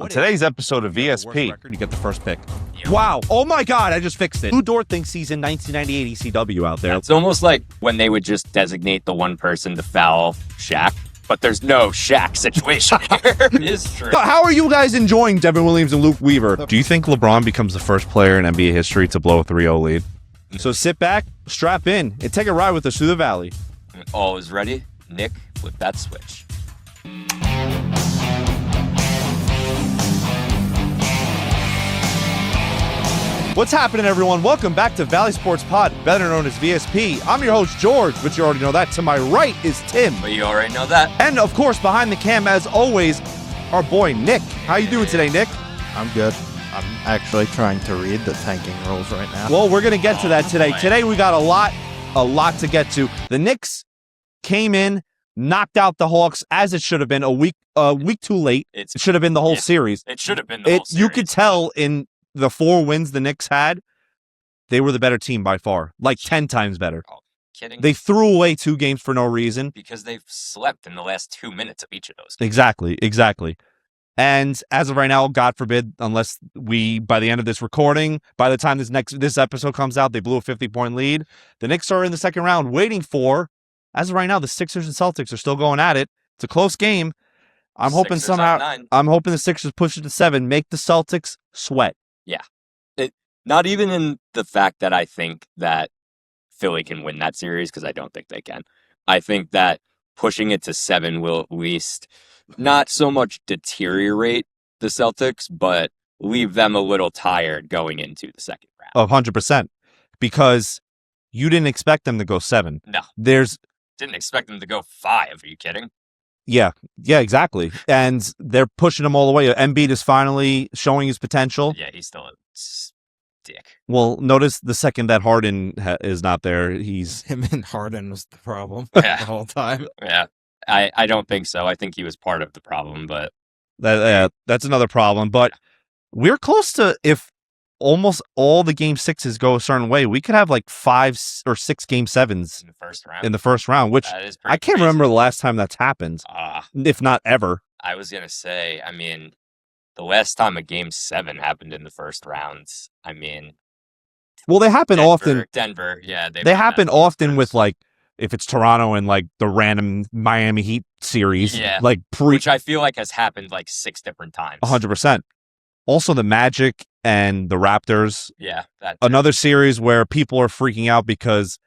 On today's episode of VSP, you get the first pick. Yep. Wow. Oh my God, I just fixed it. Lou Dort thinks he's in 1998 ECW out there. It's almost like when they would just designate the one person to foul Shaq, but there's no Shaq situation here. It is true. How are you guys enjoying Devin Williams and Luke Weaver? do you think LeBron becomes the first player in NBA history to blow a 3-0 lead? So sit back, strap in, and take a ride with us through the valley. When all is ready, Nick, flip that switch. What's happening, everyone? Welcome back to ValleySportsPod, better known as VSP. I'm your host, George, but you already know that. To my right is Tim. But you already know that. And, of course, behind the cam, as always, our boy, Nick. How you doing today, Nick? I'm good. I'm actually trying to read the tanking rules right now. Well, we're going to get to that today. boy. Today, we got a lot to get to. The Knicks came in, knocked out the Hawks, as it should have been, a week too late. It should have been the whole series. It should have been the whole series. You could tell in the 4 wins the Knicks had, they were the better team by far, like 10 times better. Oh, kidding? They threw away 2 games for no reason. Because they've slept in the last 2 minutes of each of those games. Exactly. And as of right now, God forbid, unless we, by the end of this recording, by the time this episode comes out, they blew a 50-point lead. The Knicks are in the second round waiting for, as of right now, the Sixers and Celtics are still going at it. It's a close game. I'm hoping Sixers somehow, on 9. I'm hoping the Sixers push it to 7, make the Celtics sweat. Not even in the fact that I think that Philly can win that series, because I don't think they can. I think that pushing it to 7 will at least not so much deteriorate the Celtics, but leave them a little tired going into the second round. 100%. Because you didn't expect them to go 7. No. Didn't expect them to go 5. Are you kidding? Yeah, exactly. And they're pushing them all the way. Embiid is finally showing his potential. Yeah, he's still a dick. Well, notice the second that Harden is not there, he's... Him and Harden was the problem Yeah. the whole time. Yeah, I don't think so. I think he was part of the problem, but that's another problem. But we're close to, if almost all the game 6s go a certain way, we could have like 5 or 6 game 7s in the first round. which That is pretty I can't crazy. remember the last time that's happened, if not ever. I was going to say, I mean, the last time a game 7 happened in the first round, I mean... Well, they happen often. Denver, yeah. They happen often with, like, if it's Toronto and, like, the random Miami Heat series. Yeah. Like, Which I feel like has happened, like, 6 different times. 100%. Also, the Magic and the Raptors. Yeah. Another series where people are freaking out because,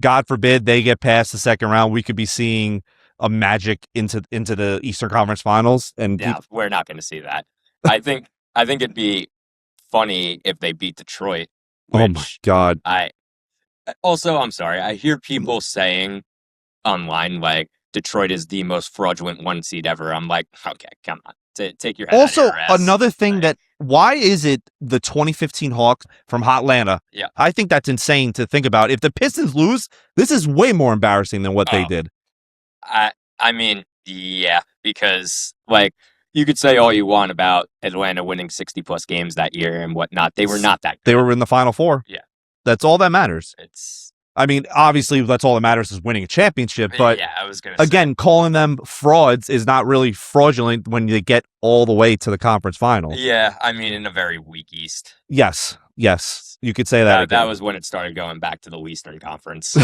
God forbid, they get past the second round. We could be seeing a Magic into the Eastern Conference Finals. And yeah, we're not going to see that. I think it'd be funny if they beat Detroit. Oh my God. I'm sorry. I hear people saying online, like, Detroit is the most fraudulent 1 seed ever. I'm like, okay, come on. Take your head Also, out of your ass. another thing why is it the 2015 Hawks from Hotlanta? Yeah. I think that's insane to think about. If the Pistons lose, this is way more embarrassing than what they did. I mean, yeah, because, like, you could say all you want about Atlanta winning 60-plus games that year and whatnot. They were not that good. They were in the Final Four. Yeah. That's all that matters. It's... I mean, obviously, that's all that matters is winning a championship. But yeah, I was going to again, calling them frauds is not really fraudulent when they get all the way to the conference final. Yeah, I mean, in a very weak East. Yes. You could say that. That was when it started going back to the Eastern Conference.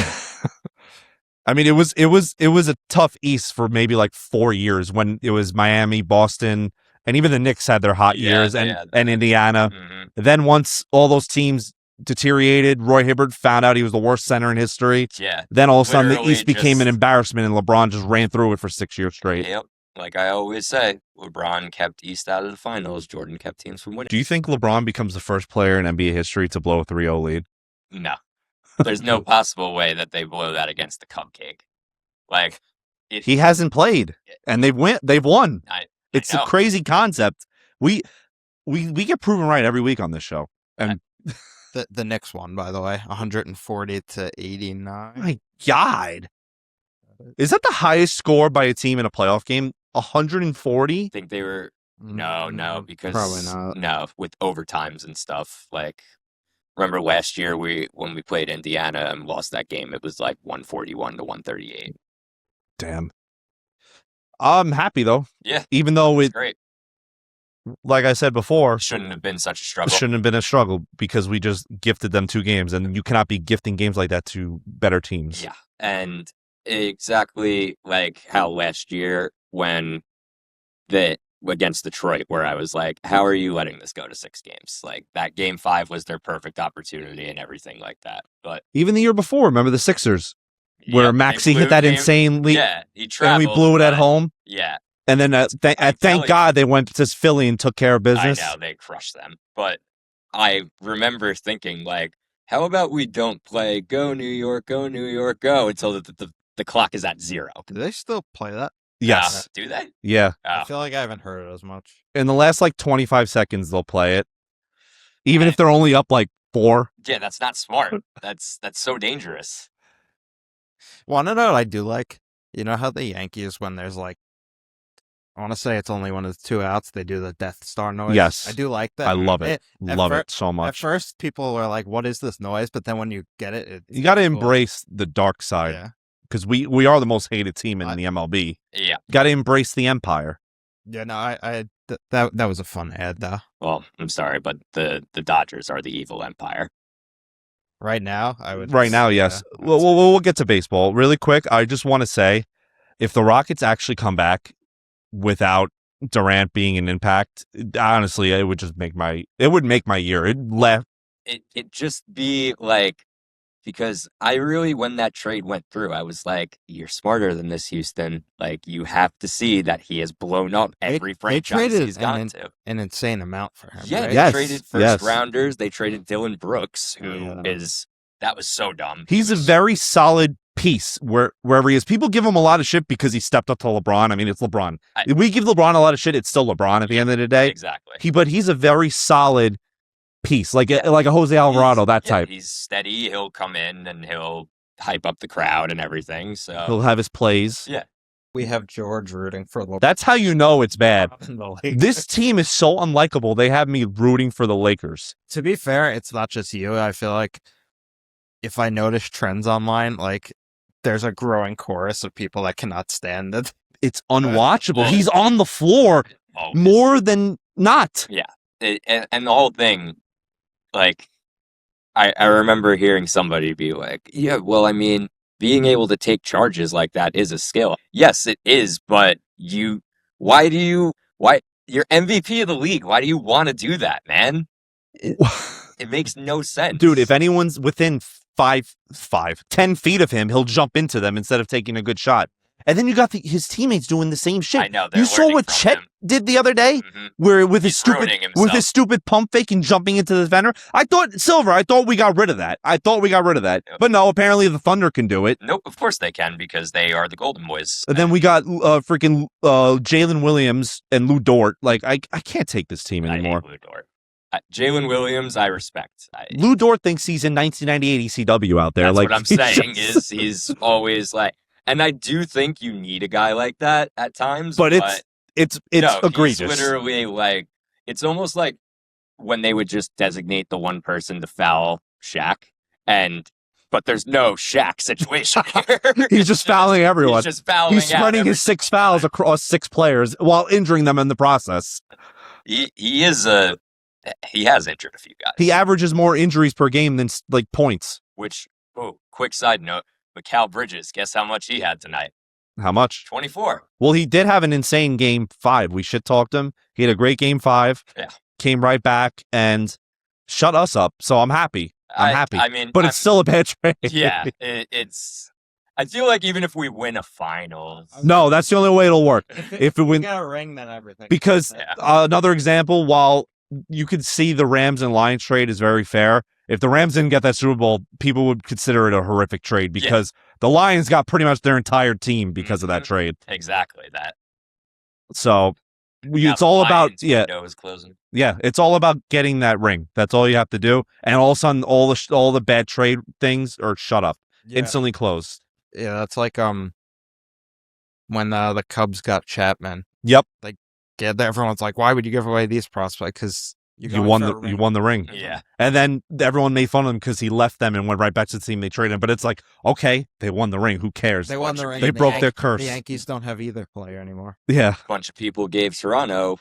I mean, it was a tough East for maybe like 4 years when it was Miami, Boston, and even the Knicks had their hot years, and Indiana. Mm-hmm. Then once all those teams deteriorated, Roy Hibbert found out he was the worst center in history. Yeah. Then all of a sudden the Literally East became an embarrassment, and LeBron just ran through it for 6 years straight. Yep. Like I always say, LeBron kept East out of the finals. Jordan kept teams from winning. Do you think LeBron becomes the first player in NBA history to blow a 3-0 lead? No. There's no possible way that they blow that against the cupcake. Like, he hasn't played, and they've won. It's a know. crazy concept. We get proven right every week on this show. And The Knicks won, by the way, 140-89. My God, is that the highest score by a team in a playoff game? 140? I think they were no, because probably not. No, with overtimes and stuff. Like, remember last year when we played Indiana and lost that game, it was like 141-138. Damn. I'm happy though. Yeah, Even though it's great. like I said before, shouldn't have been such a struggle. shouldn't have been a struggle because we just gifted them 2 games, and you cannot be gifting games like that to better teams. Yeah, and exactly like how last year when against Detroit, where I was like, how are you letting this go to 6 games? Like, that game 5 was their perfect opportunity and everything like that. But Even the year before, remember the Sixers, where yeah, they Maxey blew hit that game- insanely, Yeah, he and traveled. we blew it at but- home. Yeah, And then thank Philly- God they went to Philly and took care of business. I know they crushed them, but I remember thinking like, how about we don't play "Go New York, Go New York, Go" until the clock is at 0? Do they still play that? Yes. Do they? Yeah. I Oh, feel like I haven't heard it as much. In the last 25 seconds, they'll play it. Even if they're only up 4. yeah, that's not smart. That's so dangerous. Want to know what I do like? You know how the Yankees, when there's I want to say it's only when it's 2 outs, they do the Death Star noise. Yes. I do like that. I love it. at Love fir- it so At much. first, people were like, "What is this noise?" But then when you get it, You got to it's cool. embrace the dark side Yeah, because we are the most hated team in the MLB. Yeah. Got to embrace the empire. yeah. No, that was a fun ad though. Well, I'm sorry, but the Dodgers are the evil empire. Right now, I would. Right now, yes. yeah, We'll get to baseball really quick. I just want to say, if the Rockets actually come back without Durant being an impact, honestly, it would just make my year. It just be like, because I really, when that trade went through, I was like, you're smarter than this, Houston. Like, you have to see that he has blown up every franchise traded he's gone to. an insane amount for him. Yeah, right? they Yes, traded first yes. rounders. They traded Dylan Brooks, who Yeah. that was so dumb. He's a He was- very solid piece wherever he is. People give him a lot of shit because he stepped up to LeBron. I mean, it's LeBron. I- We give LeBron a lot of shit. It's still LeBron at the end of the day. Exactly. But he's a very solid piece, like Yeah. a Jose Alvarado, that type. He's steady. He'll come in and he'll hype up the crowd and everything. So He'll have his plays. Yeah. We have George rooting for LeBron. That's how you know it's bad. in the league. This team is so unlikable. They have me rooting for the Lakers. To be fair, it's not just you. I feel like if I notice trends online, there's a growing chorus of people that cannot stand it. It's unwatchable. Well- He's on the floor always. more than not. And the whole thing, like, I remember hearing somebody be like, yeah, well, I mean, being able to take charges like that is a skill. Yes, it is, but why you're MVP of the league. Why do you want to do that, man? It makes no sense. Dude, if anyone's within 10 feet of him, he'll jump into them instead of taking a good shot. And then you got his teammates doing the same shit. I know, they're You saw learning what from Chet him. did the other day, Mhm. where with He's ruining himself. stupid pump fake and jumping into the defender. I thought we got rid of that. Yep. But no, apparently the Thunder can do it. Nope, of course they can because they are the Golden Boys. And then we got freaking Jalen Williams and Lou Dort. Like I can't take this team I anymore. hate Lou Dort. Jalen Williams, I respect. Lou Dort thinks he's in 1998 ECW out there. That's like what I'm he's saying just- is he's always like, and I do think you need a guy like that at times. But it's no, egregious. He's literally like, it's almost like when they would just designate the one person to foul Shaq, but there's no Shaq situation here. He's just fouling everyone. He's just fouling. He's spreading out his 6 fouls across 6 players while injuring them in the process. He has injured a few guys. He averages more injuries per game than points. Which, quick side note, Mikal Bridges, guess how much he had tonight? How much? 24. Well, he did have an insane game 5. We shit talked him. He had a great game 5. Yeah. Came right back and shut us up. So I'm happy. I'm happy. I mean, But it's still a bad trade. yeah, it's. I feel like even if we win a finals, No, that's the only way it'll work. If it we win, got a ring, then everything. because Yeah. another example, while you could see the Rams and Lions trade is very fair, if the Rams didn't get that Super Bowl, people would consider it a horrific trade because the Lions got pretty much their entire team because of that Mhm. trade. exactly that. So Now it's the all about Lions window is closing. it's all about getting that ring. That's all you have to do, and all of a sudden, all the bad trade things are shut up, instantly closed. Yeah, that's like when the Cubs got Chapman. Yep, Everyone's like, "Why would you give away these prospects?" Because you won the ring. Yeah, And then everyone made fun of him because he left them and went right back to the team they traded him. But it's like, okay, they won the ring. Who cares? They won the ring. They and broke their curse. The Yankees don't have either player anymore. Yeah. a bunch of people gave Toronto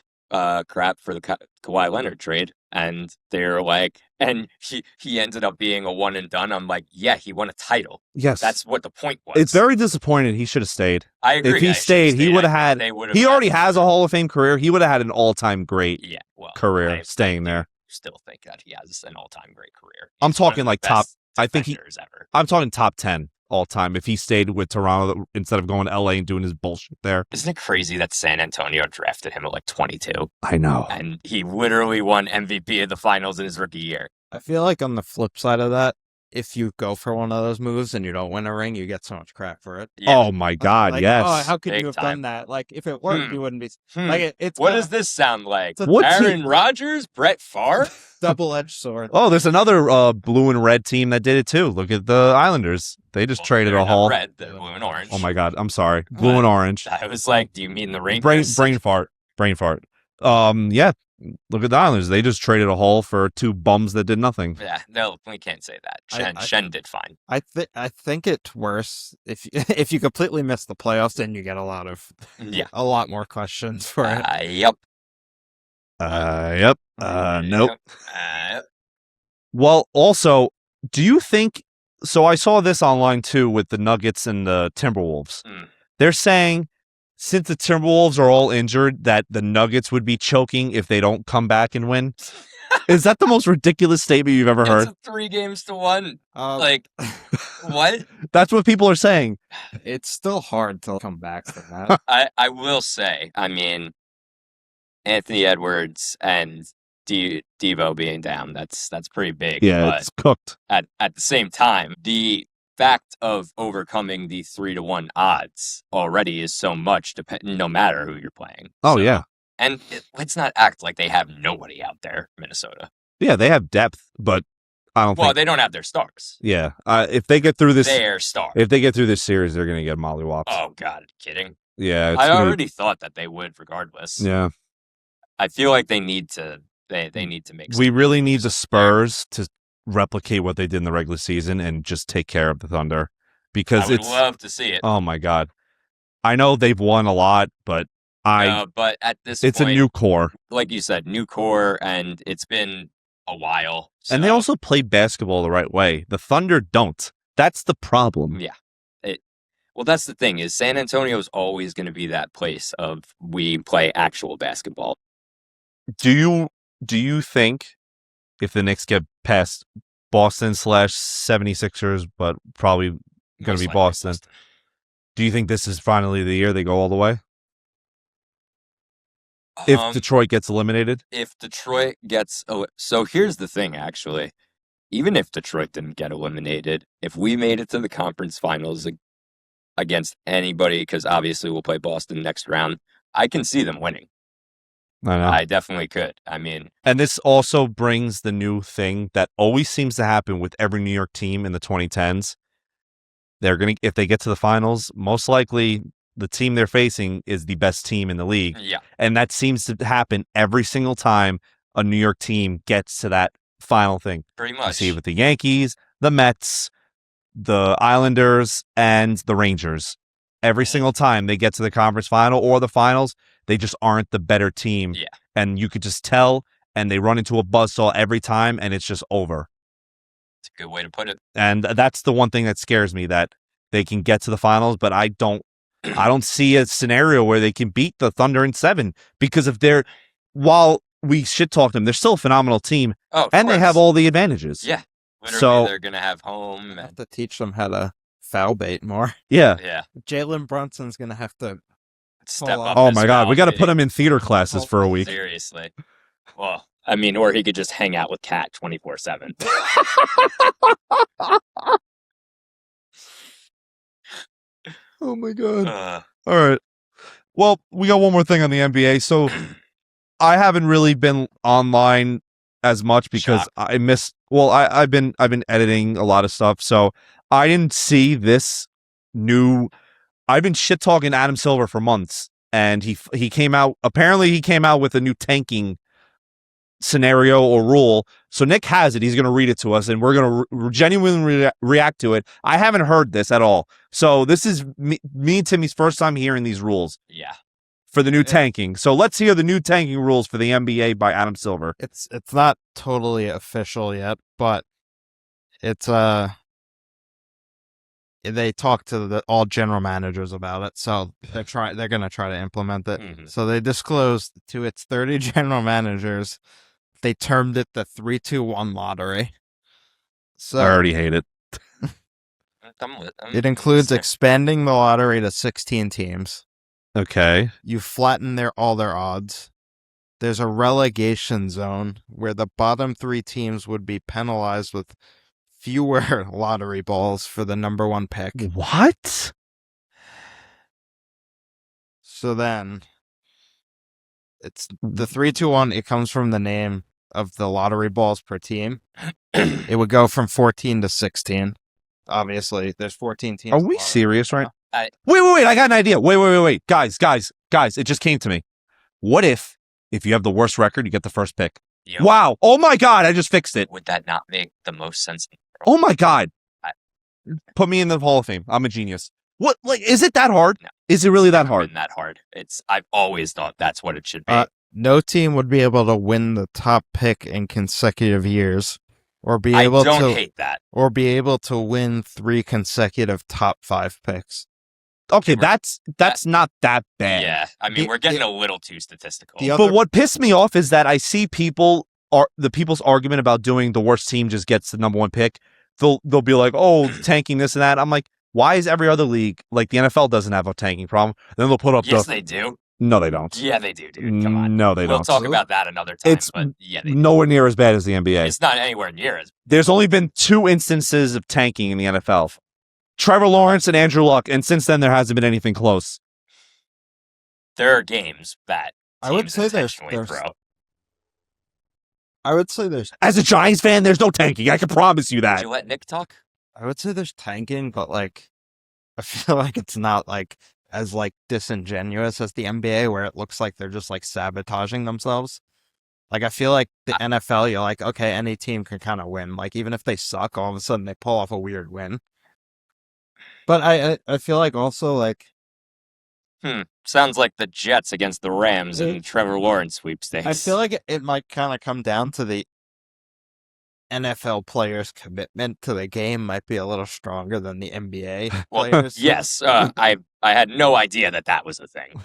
crap for the Kawhi Leonard trade, and they're like, and he ended up being a one and done. I'm like, yeah, he won a title. Yes. That's what the point was. It's very disappointing. He should have stayed. I agree. If he stayed, he would have had. He already has a Hall of Fame career. He would have had an all-time great career staying there. Still think that he has an all-time great career. I'm talking like top. I think ever. I'm talking top 10 all time. If he stayed with Toronto instead of going to LA and doing his bullshit there. Isn't it crazy that San Antonio drafted him at like 22? I know. And he literally won MVP of the finals in his rookie year. I feel like on the flip side of that, if you go for one of those moves and you don't win a ring, you get so much crap for it. Yeah. Oh my God, like, yes. Oh, how could Big you have time. done that? Like, if it worked, you wouldn't be. Like, it's what does this sound like? What Aaron Rodgers, Brett Favre? double-edged sword. Oh, there's another blue and red team that did it too. Look at the Islanders. They just traded a Hall. Red, the blue and orange. Oh my God, I'm sorry. Blue and orange. I was like, do you mean the Rangers? Brain fart. Yeah. Look at the Islanders. They just traded a Hall for two bums that did nothing. Yeah, no, we can't say that. Shen did fine. I think it's worse if you completely miss the playoffs, then you get a lot more questions for it. Yep. Nope. Well, also, do you think? So I saw this online too with the Nuggets and the Timberwolves. They're saying since the Timberwolves are all injured, that the Nuggets would be choking if they don't come back and win. Is that the most ridiculous statement you've ever heard? It's 3-1. Like, what? That's what people are saying. It's still hard to come back from that. I will say, I mean, Anthony Edwards and Devo being down, that's pretty big. Yeah, but it's cooked. At the same time, the fact of overcoming the 3-1 odds already is so much, no matter who you're playing. Oh, so, yeah. And let's not act like they have nobody out there, Minnesota. Yeah, they have depth, but I don't think... Well, they don't have their stars. Yeah. If they get through this... Their stars. If they get through this series, they're going to get mollywopped. Oh, God, kidding? Yeah. I already thought that they would regardless. Yeah. I feel like they need to... They need to make... We really need the Spurs to replicate what they did in the regular season and just take care of the Thunder. Because I would love to see it. Oh, my God. I know they've won a lot, but but at this point... It's a new core. Like you said, new core, and it's been a while. So. And they also play basketball the right way. The Thunder don't. That's the problem. Yeah. Well, that's the thing, is San Antonio is always going to be that place of we play actual basketball. Do you think if the Knicks get past Boston/76ers, but probably going to be Boston, do you think this is finally the year they go all the way? If Detroit gets eliminated? If Detroit gets... So here's the thing, actually. Even if Detroit didn't get eliminated, if we made it to the conference finals against anybody, because obviously we'll play Boston next round, I can see them winning. I know. I definitely could. I mean... And this also brings the new thing that always seems to happen with every New York team in the 2010s. They're going to, if they get to the finals, most likely the team they're facing is the best team in the league. Yeah. And that seems to happen every single time a New York team gets to that final thing. Pretty much. You see it with the Yankees, the Mets, the Islanders, and the Rangers. Every single time they get to the conference final or the finals, they just aren't the better team. Yeah. And you could just tell, and they run into a buzzsaw every time, and it's just over. It's a good way to put it. And that's the one thing that scares me, that they can get to the finals, but I don't see a scenario where they can beat the Thunder in 7, because if they're, while we shit talk them, they're still a phenomenal team, and they have all the advantages. Yeah. Literally, so they're going to have home. I have to teach them how to foul bait more. Yeah. Yeah. Jalen Brunson's going to have to step up. Oh my God, we got to put him in theater classes for a week. Seriously. Well, I mean, or he could just hang out with Kat 24/7. Oh my God. All right. Well, we got one more thing on the NBA. So I haven't really been online as much because I missed. Well, I've been editing a lot of stuff, so I didn't see this new. I've been shit talking Adam Silver for months, and he came out. Apparently, he came out with a new tanking scenario or rule. So Nick has it. He's going to read it to us, and we're going to genuinely react to it. I haven't heard this at all. So this is me and Timmy's first time hearing these rules. Yeah. for the new tanking. So let's hear the new tanking rules for the NBA by Adam Silver. It's not totally official yet, but it's they talked to all general managers about it, so they're gonna try to implement it. Mhm. So they disclosed to its 30 general managers, they termed it the 3-2-1 lottery. So I already hate it. it includes expanding the lottery to 16 teams. Okay. You flatten all their odds. There's a relegation zone where the bottom 3 teams would be penalized with fewer lottery balls for the number 1 pick. What? So then, it's the 3-2-1. It comes from the name of the lottery balls per team. It would go from 14 to 16. Obviously, there's 14 teams. Are we serious right I- Wait. I got an idea. Wait. Guys. It just came to me. What if you have the worst record, you get the first pick? Yo, Wow. Oh my God. I just fixed it. would that not make the most sense? Oh my God. I- Put me in the Hall of Fame. I'm a genius. What? Like, is it that hard? No. Is it really that hard? Been that hard. I've always thought that's what it should be. No team would be able to win the top pick in consecutive years, or be I able don't to, hate that. or be able to win 3 consecutive top 5 picks. Okay, that's not that bad. Yeah, I mean, The- we're getting the- a little too statistical. the other- But what pissed me off is that I see people's argument about doing the worst team just gets the number 1 pick. They'll be like, oh, tanking this and that. I'm like, why is every other league, like the NFL doesn't have a tanking problem? Then they'll put up Yes, they do. No, they don't. Yeah, they do, dude. Come on. No, they We'll don't. talk about that another time. It's but yeah, they do. nowhere near as bad as the NBA. It's not anywhere near as. There's only been 2 instances of tanking in the NFL. Trevor Lawrence and Andrew Luck, and since then there hasn't been anything close. There are games that I would teams say there's- intentionally throw. I would say there's As a Giants fan, there's no tanking. I can promise you Did that. you let Nick talk? tanking, but like, I feel like it's not like as like disingenuous as the NBA, where it looks like they're just like sabotaging themselves. Like, I feel like the NFL, you're like, okay, any team can kind of win. Like, even if they suck, all of a sudden they pull off a weird win. But I feel like also like, Sounds like the Jets against the Rams in Trevor Lawrence sweepstakes. I feel like it might kind of come down to the NFL players' commitment to the game might be a little stronger than the NBA Well, players. yes, I had no idea that was a thing.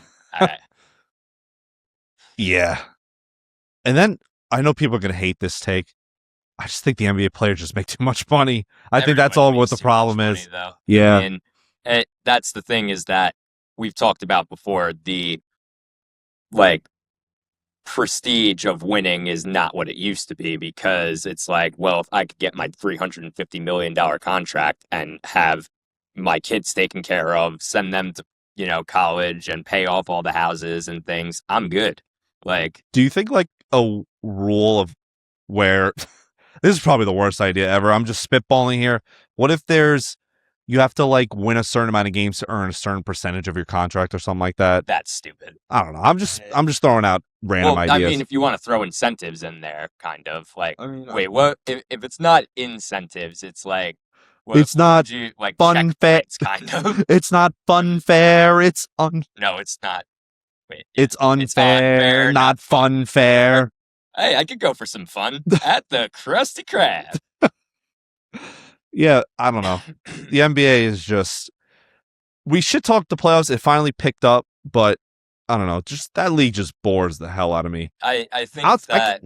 Yeah. And then I know people are going to hate this take. I just think the NBA players just make too much money. I think that's all Everyone what makes the too much problem money, is. though. Yeah. And that's the thing is that we've talked about before. The like prestige of winning is not what it used to be, because it's like, well, if I could get my $350 million contract and have my kids taken care of, send them to college and pay off all the houses and things, I'm good. Like, Do you think like a rule of where this is probably the worst idea ever. I'm just spitballing here. What if you have to like win a certain amount of games to earn a certain percentage of your contract or something like that? that's stupid. I don't know. I'm just throwing out random Well, ideas. I mean, if you want to throw incentives in there, kind of like, I mean, wait, what? If it's not incentives, it's like, what It's not would you, like fun checkpoints, kind of. It's not fun fair. It's No, it's not. Wait, it's unfair, not fun fair. Hey, I could go for some fun at the Krusty Krab. Yeah, I don't know. The NBA is just. We should talk the playoffs. It finally picked up, but I don't know. Just that league just bores the hell out of me. I think that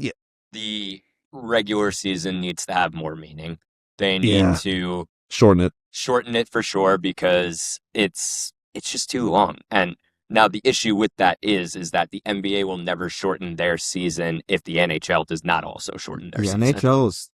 the regular season needs to have more meaning. They need to shorten it for sure, because it's just too long. And now the issue with that is that the NBA will never shorten their season if the NHL does not also shorten their the season. NHL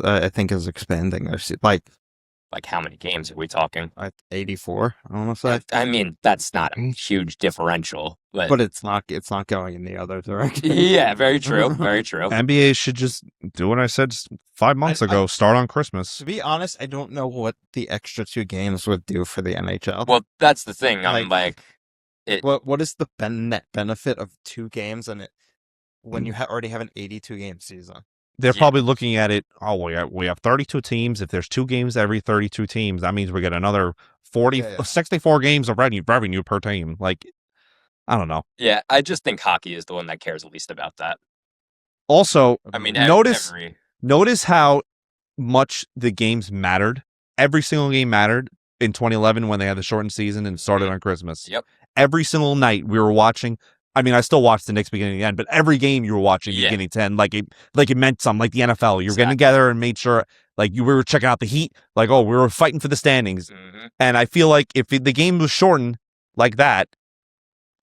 I think is expanding their like How many games are we talking? 84. I want to say, I mean, that's not a huge differential, but it's not going in the other direction. yeah, very true, very true. NBA should just do what I said just 5 months ago. Start on Christmas. To be honest, I don't know what the extra 2 games would do for the NHL. Well, that's the thing. I'm like, what is the net benefit of 2 games when you already have an 82 game season? They're Yeah. probably looking at it. Oh, we have 32 teams. If there's 2 games every 32 teams, that means we get another 64 games of revenue per team. Like, I don't know. Yeah, I just think hockey is the one that cares least about that. Also, I mean, notice how much the games mattered. Every single game mattered in 2011 when they had the shortened season and started on Christmas. Yep. Every single night we were watching. I mean, I still watched the Knicks beginning to the end, but every game you were watching beginning to end, like it meant something. Like the NFL, you were getting together and made sure, like we were checking out the Heat. Like, oh, we were fighting for the standings. Mm-hmm. And I feel like if the game was shortened like that,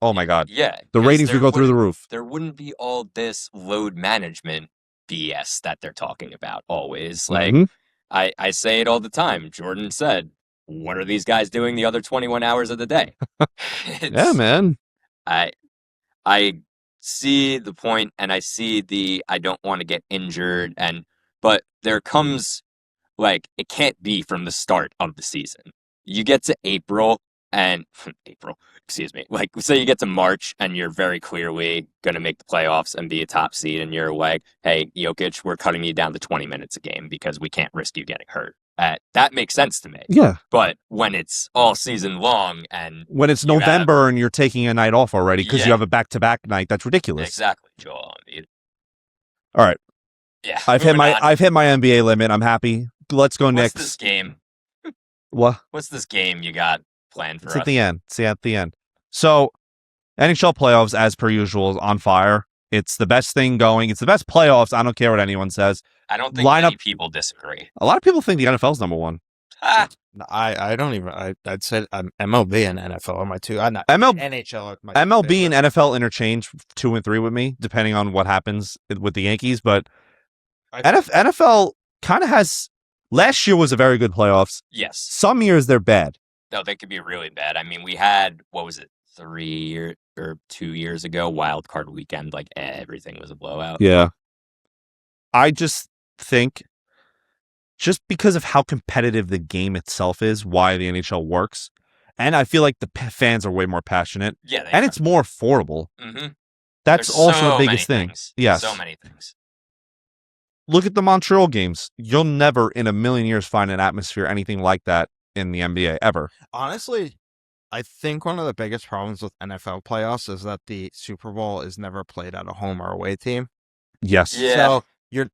oh my God, yeah, the ratings would go through the roof. There wouldn't be all this load management BS that they're talking about always. Like I say it all the time. Jordan said, "What are these guys doing the other 21 hours of the day?" Yeah, man. I see the point, and I see I don't want to get injured, but there comes, like, it can't be from the start of the season. You get to April, like, say you get to March, and you're very clearly going to make the playoffs and be a top seed, and you're like, hey, Jokic, we're cutting you down to 20 minutes a game because we can't risk you getting hurt. That makes sense to me. Yeah. But when it's all season long and when it's November and you're taking a night off already because you have a back-to-back night, that's ridiculous. Exactly, Joel. All right. Yeah. I've hit my NBA limit. I'm happy. Let's go Knicks. What's this game? What? What's this game you got planned for us? At the end. See at the end. So, NHL playoffs, as per usual, is on fire. It's the best thing going. It's the best playoffs. I don't care what anyone says. I don't think many people disagree. A lot of people think the NFL's number one. I don't even. I'd say MLB and NFL are my two. NHL are my MLB and NFL interchange 2 and 3 with me, depending on what happens with the Yankees. But NFL kind of has. Last year was a very good playoffs. Yes. Some years they're bad. No, they could be really bad. I mean, we had, what was it, 3 years or 2 years ago, wild card weekend, like everything was a blowout. Yeah. I just think just because of how competitive the game itself is, why the NHL works. And I feel like the fans are way more passionate. Yeah. And it's more affordable. Mm-hmm. That's There's also so the biggest many thing. things. Yes. So many things. Look at the Montreal games. You'll never in a million years find an atmosphere anything like that in the NBA ever. Honestly, I think one of the biggest problems with NFL playoffs is that the Super Bowl is never played at a home or away team. Yes. Yeah. So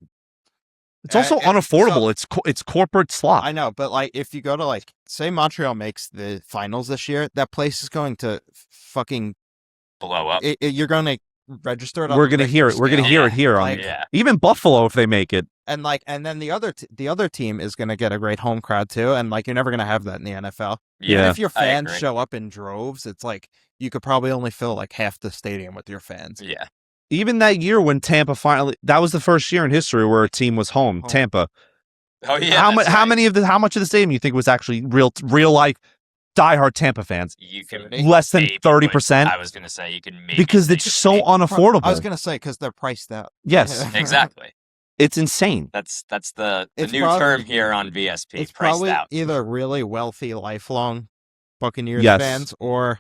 it's also unaffordable. It's corporate slop. I know, but like if you go to like say Montreal makes the finals this year, that place is going to fucking blow up. You're going to register it. We're going to hear it. We're going to hear it here on even Buffalo if they make it. And then the other team is going to get a great home crowd too, and like you're never going to have that in the NFL. Yeah. And if your fans show up in droves, it's like you could probably only fill like half the stadium with your fans. Yeah. Even that year when Tampa that was the first year in history where a team was home. Tampa. Oh yeah. How much of the stadium you think was actually real life diehard Tampa fans? You can less than 30%. I was going to say you can maybe because it's so unaffordable. I was going to say because they're priced out. Yes. Exactly. It's insane. That's the new term here on VSP. It's priced probably out. Either really wealthy, lifelong Buccaneers Yes. fans or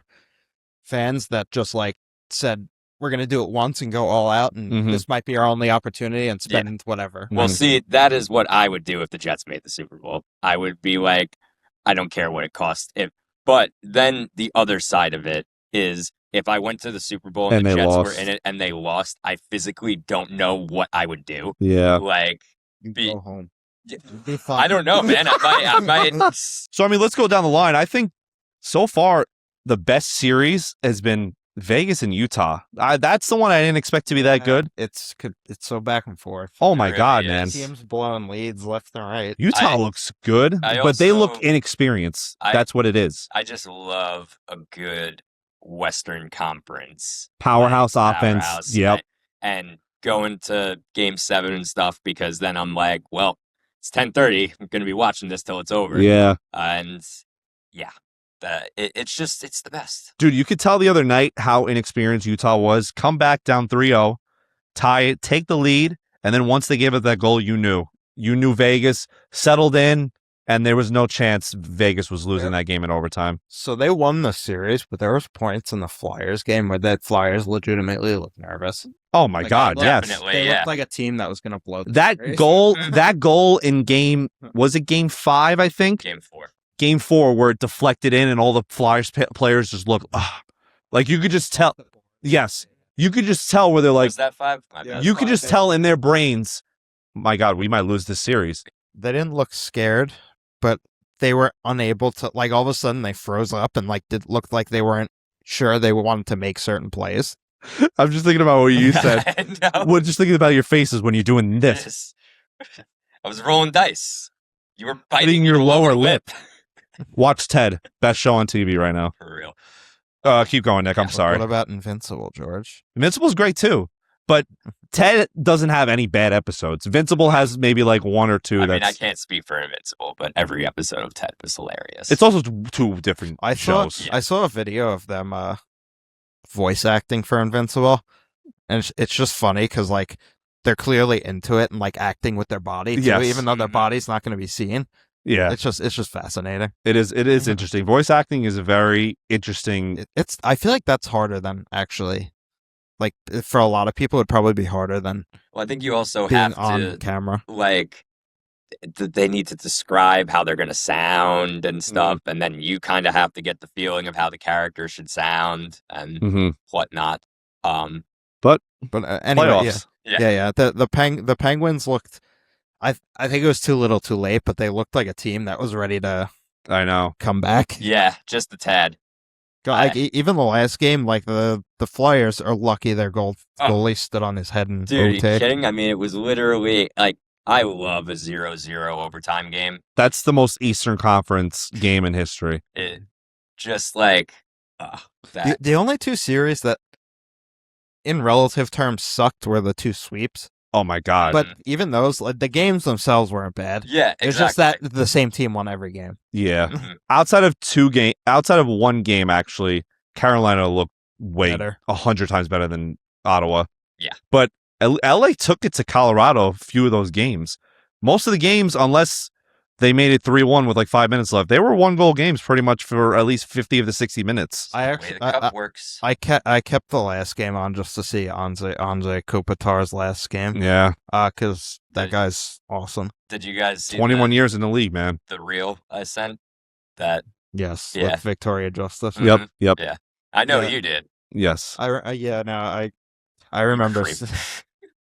fans that just like said, we're going to do it once and go all out, and this might be our only opportunity and spend whatever. Well, see, that is what I would do if the Jets made the Super Bowl. I would be like, I don't care what it costs. But then the other side of it is if I went to the Super Bowl and the Jets were in it and they lost, I physically don't know what I would do. Yeah. Like, go home. Be fine. I don't know, man. I might. So, I mean, let's go down the line. I think so far the best series has been Vegas and Utah. That's the one I didn't expect to be that good. It's so back and forth. Oh my God, man! Teams blowing leads left and right. Utah looks good, but they look inexperienced. That's what it is. I just love a good Western Conference powerhouse offense. Yep. And going to Game 7 and stuff because then I'm like, well, it's 10:30. I'm going to be watching this till it's over. Yeah. And yeah. It's the best. Dude, you could tell the other night how inexperienced Utah was. Come back down 3-0, tie it, take the lead, and then once they gave it that goal, you knew Vegas settled in, and there was no chance Vegas was losing that game in overtime. So they won the series, but there was points in the Flyers game where that Flyers legitimately looked nervous. Oh my God, yes. They looked like a team that was going to blow that series. That goal in game, was it game 5, I think? Game 4. Game 4 where it deflected in and all the Flyers players just look Like you could just tell. Yes, you could just tell where they're like. Was that 5? My bad. You could just tell in their brains. My God, we might lose this series. They didn't look scared, but they were unable to. Like all of a sudden, they froze up and like it looked like they weren't sure they wanted to make certain plays. I'm just thinking about what you said. No. Well, just thinking about your faces when you're doing this. I was rolling dice. You were biting Biting your lower lip. Watch Ted. Best show on TV right now. For real. Keep going, Nick. I'm sorry. What about Invincible, George? Invincible's great too, but Ted doesn't have any bad episodes. Invincible has maybe like one or two. I mean, I can't speak for Invincible, but every episode of Ted was hilarious. It's also two different shows. I saw a video of them voice acting for Invincible, and it's just funny because like they're clearly into it and like acting with their body too, Yes. even though their body's not going to be seen. Yeah, It's just fascinating. it is. It is interesting. Voice acting is a very interesting. I feel like that's harder than actually, like for a lot of people, it'd probably be harder than Well, I think you also being have on to camera. like they need to describe how they're going to sound and stuff, and then you kind of have to get the feeling of how the character should sound and Mhm. whatnot. But anyway, Playoffs. yeah. The Penguins looked. I think it was too little, too late, but they looked like a team that was ready to I know. come back. Yeah, just a tad. Like even the last game, like the Flyers are lucky their goalie stood on his head and Dude, are you rotated. kidding? I mean, it was literally like I love a 0-0 overtime game. That's the most Eastern Conference game in history. It just like that. The only two series that, in relative terms, sucked were the two sweeps. Oh my God. But even those, like the games themselves weren't bad. Yeah, exactly. It's just that the same team won every game. Yeah. Mhm. Outside of one game, actually, Carolina looked way Better. 100 times better than Ottawa. Yeah. But LA took it to Colorado a few of those games. Most of the games, unless they made it 3-1 with like 5 minutes left, they were 1-goal games pretty much for at least 50 of the 60 minutes. I the way actually, the cup works. I kept the last game on just to see Anze Kopitar's last game. Yeah. Because that guy's awesome. Did you guys see 21 years in the league, man. the reel I sent? That Yes, Yeah. with Victoria Justice. Mhm. Yep. Yep. Yeah. I know Yeah. you did. Yes. I remember. Creep.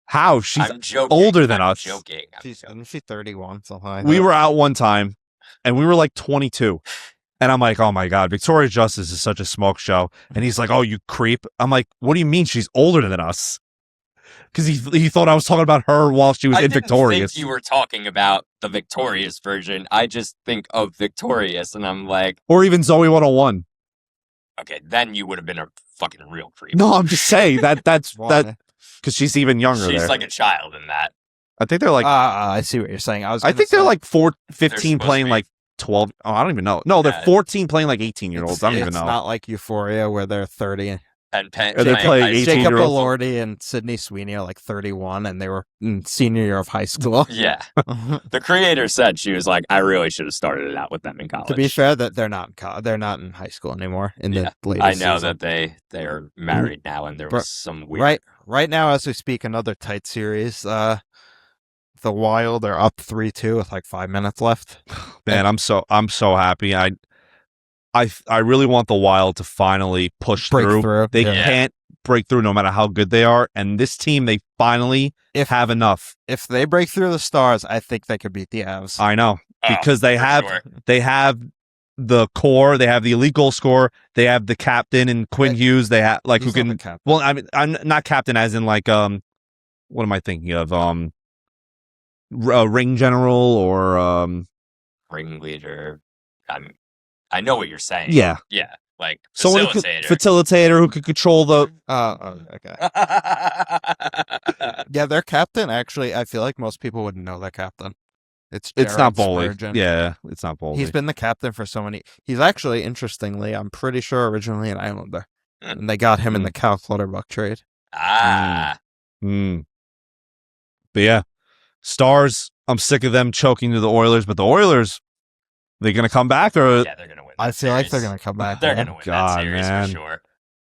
How? She's I'm joking. older than I'm us. Joking. I'm joking. Isn't she 31? Something like We that? were out one time and we were like 22. And I'm like, oh my God, Victoria Justice is such a smoke show. And he's like, oh, you creep. I'm like, what do you mean she's older than us? Because he thought I was talking about her while she was I in didn't Victorious. think you were talking about the Victorious version. I just think of Victorious, and I'm like, Or even Zoe 101. okay, then you would have been a fucking real creep. No, I'm just saying that's Why? because she's even younger She's there. like a child in that. I think they're like, I see what you're saying. I think they're like 15 supposed playing to be. like 12. Oh, I don't even know. No, they're Yeah. 14 playing like 18-year-olds. I don't even It's know. not like Euphoria where they're 30. And Or they're playing high school. 18 Jacob year-olds. Elordi and Sydney Sweeney are like 31, and they were in senior year of high school. Yeah. The creator said, she was like, I really should have started it out with them in college. To be fair, that they're not in high school anymore. In Yeah, the latest I know season. that they are married now, and there was some weird. Right now, as we speak, another tight series. The Wild are up 3-2 with like 5 minutes left. Man, I'm so happy. I really want the Wild to finally push Break through. through. They Yeah. can't break through no matter how good they are. And this team, they finally have enough. If they break through the Stars, I think they could beat the Avs. I know because they for have sure. they have the core, they have the elite goal scorer, they have the captain and Quinn Hughes. They have like who He's not can. the captain. Well, I mean, I'm not captain as in like what am I thinking of? Ring general or Ringleader. I know what you're saying. yeah. Yeah. Like, Someone who could, facilitator. facilitator who could control the. Okay. Yeah, their captain, actually, I feel like most people wouldn't know their captain. It's It's Jared not Bowley. Spurgeon. Yeah, it's not Bowley. He's been the captain for so many. He's actually, interestingly, I'm pretty sure originally an Islander. And they got him in the Cal Clutterbuck trade. Ah. Mm. But yeah, Stars, I'm sick of them choking to the Oilers, but the Oilers, they going to come back or Yeah, they're going to win. I that feel like they're series. going to come back. They're man. going to win God, that series man. for sure.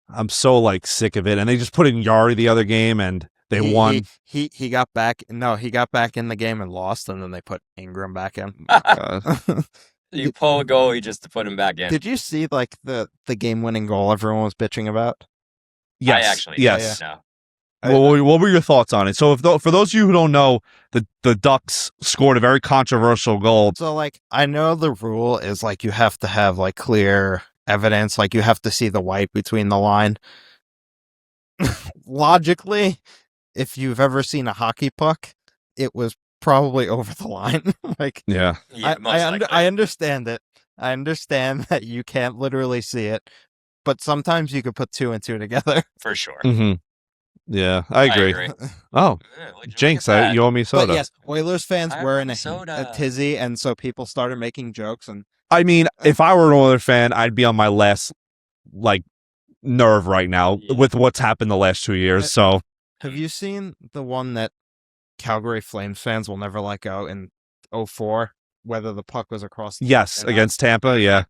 I'm so like sick of it. And they just put in Yari the other game and they won. He got back. No, he got back in the game and lost, and then they put Ingram back in. God. You pull a goalie just to put him back in. Did you see like the game-winning goal everyone was bitching about? Yes. I actually yes. didn't know. What were your thoughts on it? So, for those of you who don't know, the Ducks scored a very controversial goal. So, like, I know the rule is like you have to have like clear evidence, like you have to see the white between the line. Logically, if you've ever seen a hockey puck, it was probably over the line. Like, Yeah. Yeah, most likely. I understand it. I understand that you can't literally see it, but sometimes you could put two and two together. For sure. Mm-hmm. Yeah, I agree. Oh, Yeah, would you Jinx, look at that? you owe me soda. But yes, Oilers fans I were want in a soda. tizzy, and so people started making jokes. And I mean, if I were an Oilers fan, I'd be on my last nerve right now Yeah. with what's happened the last 2 years. So have you seen the one that Calgary Flames fans will never let go in 04, whether the puck was across the yes, or not? against Tampa, yeah,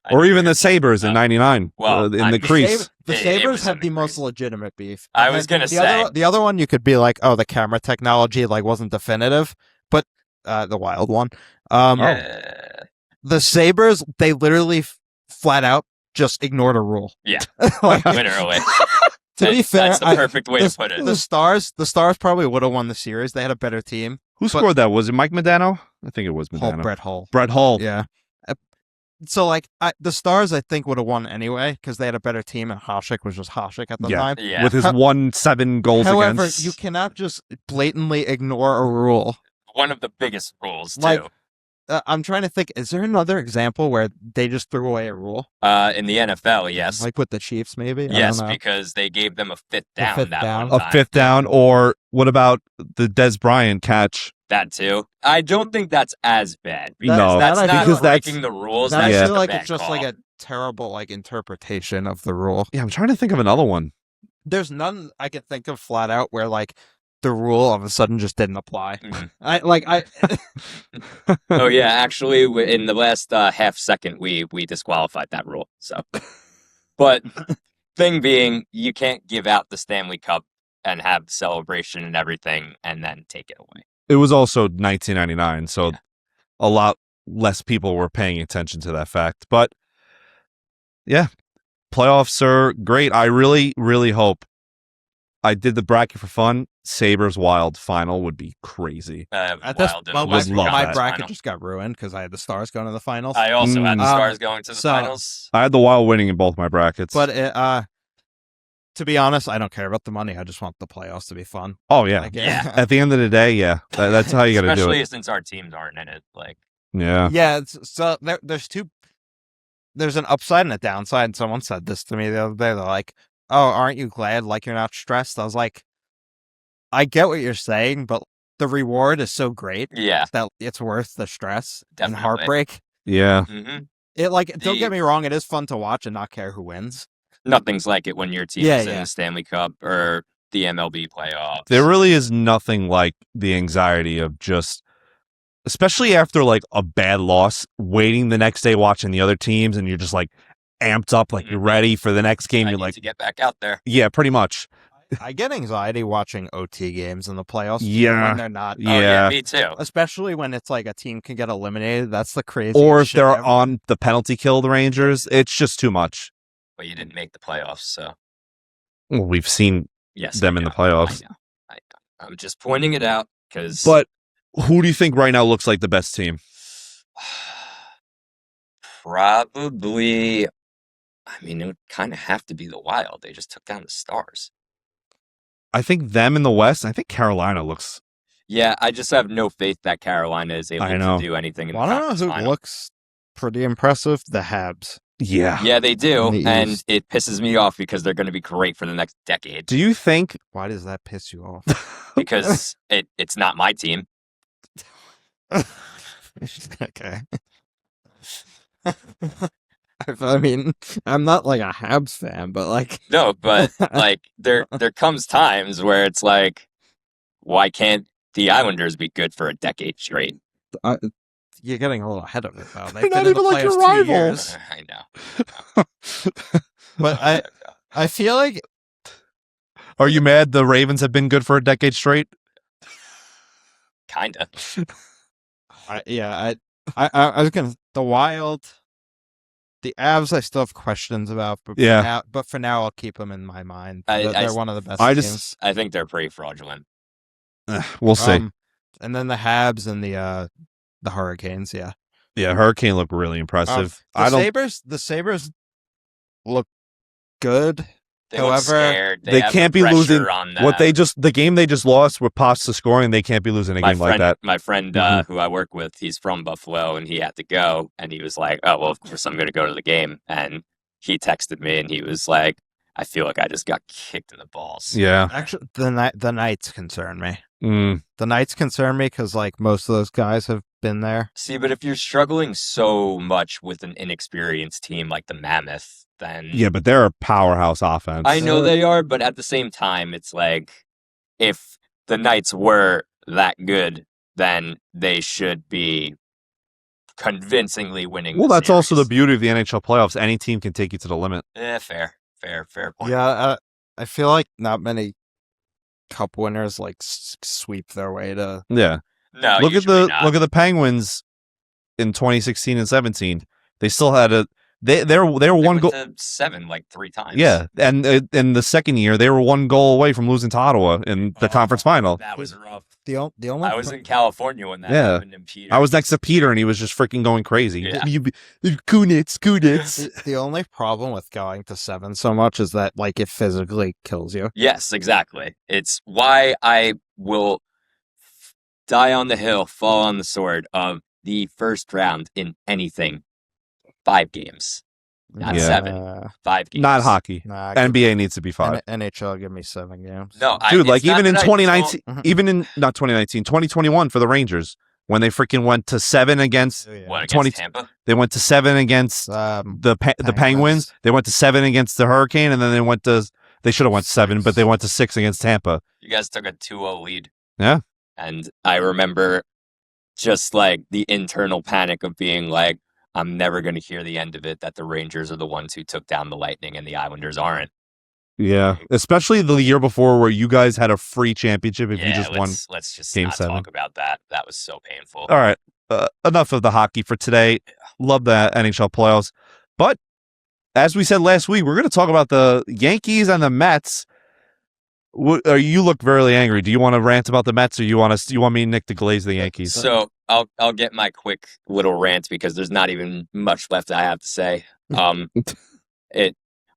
I or didn't even hear the Sabres in that. '99, Well, in the crease. The It Sabres was have in the the most crease. legitimate beef. I And was then gonna the say. the other one you could be like, oh, the camera technology wasn't definitive, but the Wild one. Yeah. The Sabres, they literally flat out just ignored a rule. Yeah. Like, Literally. to be fair, That's the perfect way to put it. the Stars probably would have won the series. They had a better team. Who scored that? Was it Mike Modano? I think it was Modano. Brett Hull. Brett Hull. Yeah. So, like, the Stars, I think, would have won anyway because they had a better team, and Hasek was just Hasek at the Yeah. time. Yeah. With his How- 1-7 goals However, against. you cannot just blatantly ignore a rule. One of the biggest rules, too. Like, I'm trying to think, is there another example where they just threw away a rule? In the NFL, yes. Like with the Chiefs, maybe? I Yes, don't know. because they gave them a fifth A down fifth that down. one a time. fifth down, or what about the Des Bryant catch? That too. I don't think that's as bad. That- No, that's that I not because that's- breaking the rules. That That's I just feel a like bad it's just call. like a terrible interpretation of the rule. Yeah, I'm trying to think of another one. There's none I can think of flat out where like the rule all of a sudden just didn't apply. Mhm. I Oh yeah, actually, in the last half second, we disqualified that rule. So, but thing being, you can't give out the Stanley Cup and have the celebration and everything, and then take it away. It was also 1999, so Yeah. a lot less people were paying attention to that fact. But yeah, playoffs are great. I really, really hope. I did the bracket for fun. Sabres Wild final would be crazy. at this, Wild and well, Would love my that. bracket final. just got ruined because I had the Stars going to the finals. I also had the Mm. Stars going to the so- finals. I had the Wild winning in both my brackets. But to be honest, I don't care about the money. I just want the playoffs to be fun. oh yeah, Like, Yeah. at the end of the day, yeah, that's how you got to do Especially it. since our teams aren't in it. Like, Yeah, Yeah, so there's an upside and a downside. And someone said this to me the other day. They're like, "Oh, aren't you glad? Like you're not stressed?" I was like, "I get what you're saying, but the reward is so great yeah, that it's worth the stress Definitely. and heartbreak." yeah. hmm It like don't The- get me wrong, it is fun to watch and not care who wins. nothing's like it when your team Yeah, is in yeah. the Stanley Cup or the MLB playoffs. There really is nothing like the anxiety of just, especially after like a bad loss, waiting the next day watching the other teams, and you're just like amped up, like you're Mhm. ready for the next game. I You're need like, to get back out there. yeah, pretty much. I get anxiety watching OT games in the playoffs. Yeah. when they're not. Oh, Yeah. me too. Especially when it's like a team can get eliminated. That's the crazy. Or if they're on the penalty kill, the Rangers, it's just too much. But you didn't make the playoffs, so Well, we've seen yes. them I in the know, playoffs. I know. I'm just pointing it out because. But who do you think right now looks like the best team? Probably. I mean, it would kind of have to be the Wild. They just took down the Stars. I think them in the West. I think Carolina looks. Yeah, I just have no faith that Carolina is able I know. to do anything in the I don't know conference who final. looks pretty impressive. The Habs. Yeah. Yeah, they do, In the and East. it pisses me off because they're going to be great for the next decade. Do you think? Why does that piss you off? Because it's not my team. Okay. I mean, I'm not like a Habs fan, but like, No, but like there comes times where it's like, why can't the Islanders be good for a decade straight? you're getting a little ahead of it, though. They're They've not been in the even like your playoffs 2 rival. years. I know. But I feel like Are you mad the Ravens have been good for a decade straight? Kinda. I was gonna the Wild, the Avs. I still have questions about, but Yeah. for now, I'll keep them in my mind. I They're one of the best I teams. just- I think they're pretty fraudulent. We'll see. And then the Habs and the Hurricanes. Yeah. Yeah, Hurricane looked really impressive. The Sabres look good. They look However, scared. they have can't the be pressure losing on the game they just lost with pasta scoring. They can't be losing a game like that. My friend Mhm. who I work with, he's from Buffalo, and he had to go, and he was like, "Oh well, of course I'm going to go to the game." And he texted me, and he was like, "I feel like I just got kicked in the balls." Yeah. actually, the Knights concern me. Mm. The Knights concern me because like most of those guys have been there. See, but if you're struggling so much with an inexperienced team like the Mammoth, then Yeah, but they're a powerhouse offense. I know they are, but at the same time, it's like if the Knights were that good, then they should be convincingly winning. Well, the that's also the series. beauty of the NHL playoffs. Any team can take you to the limit. Fair point. Yeah, I feel like not many cup winners like sweep their way to. Yeah. No, look at usually not. the Penguins in 2016 and 17. They still had they were one went goal. to 7 like 3 times. Yeah, and in the second year they were 1 goal away from losing to Ottawa in the conference final. That was rough. The only I was in California when that Yeah. happened in Peter. I was next to Peter and he was just freaking going crazy. Yeah. Kunitz. the only problem with going to 7 so much is that like it physically kills you. Yes, exactly. It's why I will die on the hill, fall on the sword of the first round in anything. 5 games. Not Yeah. 7. 5 games. Not hockey. Nah, NBA needs to be 5. NHL give me 7 games. No, Dude, it's like not even in that I 2019, don't- even in not 2019, 2021 for the Rangers when they freaking went to 7 against Oh, yeah. What, against 20 Tampa? they went to 7 against the Penguins. Penguins. They went to 7 against the Hurricane, and then they should have went 7, but they went to 6 against Tampa. You guys took a 2-0 lead. Yeah. And I remember just like the internal panic of being like, I'm never going to hear the end of it, that the Rangers are the ones who took down the Lightning and the Islanders aren't. Yeah, especially the year before where you guys had a free championship if you just won. Let's just Game not 7. talk about that. That was so painful. All right, enough of the hockey for today. Love the NHL playoffs, but as we said last week, we're going to talk about the Yankees and the Mets. You look very angry. Do you want to rant about the Mets, or you want me and Nick to glaze the Yankees? So I'll get my quick little rant because there's not even much left I have to say.